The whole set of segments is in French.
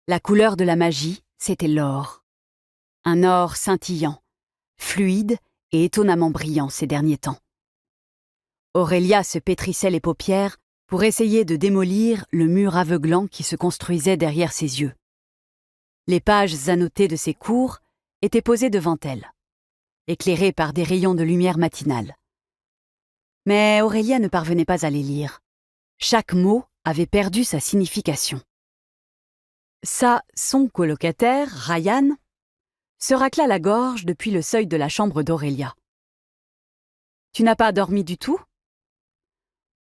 La couleur de la magie, c'était l'or. Un or scintillant, fluide et étonnamment brillant ces derniers temps. Aurélia se pétrissait les paupières pour essayer de démolir le mur aveuglant qui se construisait derrière ses yeux. Les pages annotées de ses cours étaient posées devant elle, éclairées par des rayons de lumière matinale. Mais Aurélia ne parvenait pas à les lire. Chaque mot avait perdu sa signification. Son colocataire, Ryan, se racla la gorge depuis le seuil de la chambre d'Aurélia. « Tu n'as pas dormi du tout ?»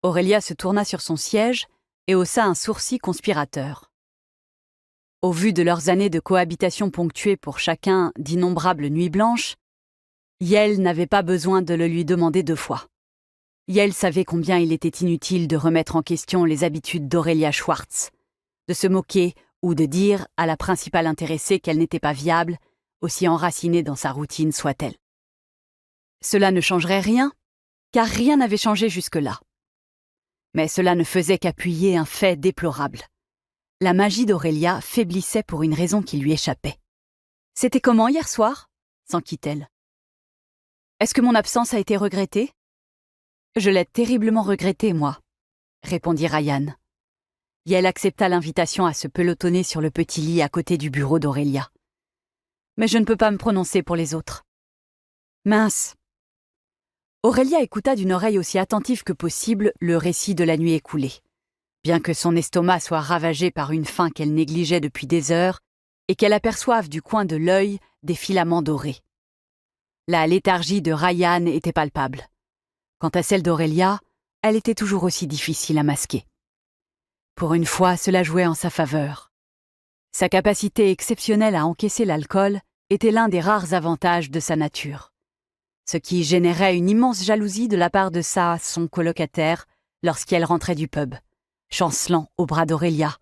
Aurélia se tourna sur son siège et haussa un sourcil conspirateur. Au vu de leurs années de cohabitation ponctuées pour chacun d'innombrables nuits blanches, Yael n'avait pas besoin de le lui demander 2 fois. Yael savait combien il était inutile de remettre en question les habitudes d'Aurélia Schwartz, de se moquer ou de dire à la principale intéressée qu'elle n'était pas viable, aussi enracinée dans sa routine soit-elle. Cela ne changerait rien, car rien n'avait changé jusque-là. Mais cela ne faisait qu'appuyer un fait déplorable. La magie d'Aurélia faiblissait pour une raison qui lui échappait. « C'était comment hier soir ?» s'enquit-elle. « Est-ce que mon absence a été regrettée ?»« Je l'ai terriblement regrettée, moi, » répondit Ryan. Yael accepta l'invitation à se pelotonner sur le petit lit à côté du bureau d'Aurélia. « Mais je ne peux pas me prononcer pour les autres. »« Mince !» Aurélia écouta d'une oreille aussi attentive que possible le récit de la nuit écoulée, bien que son estomac soit ravagé par une faim qu'elle négligeait depuis des heures et qu'elle aperçoive du coin de l'œil des filaments dorés. La léthargie de Ryan était palpable. Quant à celle d'Aurélia, elle était toujours aussi difficile à masquer. Pour une fois, cela jouait en sa faveur. Sa capacité exceptionnelle à encaisser l'alcool était l'un des rares avantages de sa nature, ce qui générait une immense jalousie de la part de son colocataire lorsqu'elle rentrait du pub, chancelant au bras d'Aurélia,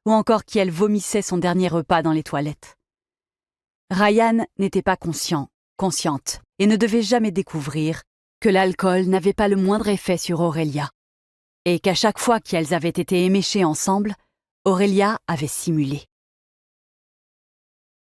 ou encore qu'elle vomissait son dernier repas dans les toilettes. Ryan n'était pas consciente, et ne devait jamais découvrir que l'alcool n'avait pas le moindre effet sur Aurélia, et qu'à chaque fois qu'elles avaient été éméchées ensemble, Aurélia avait simulé.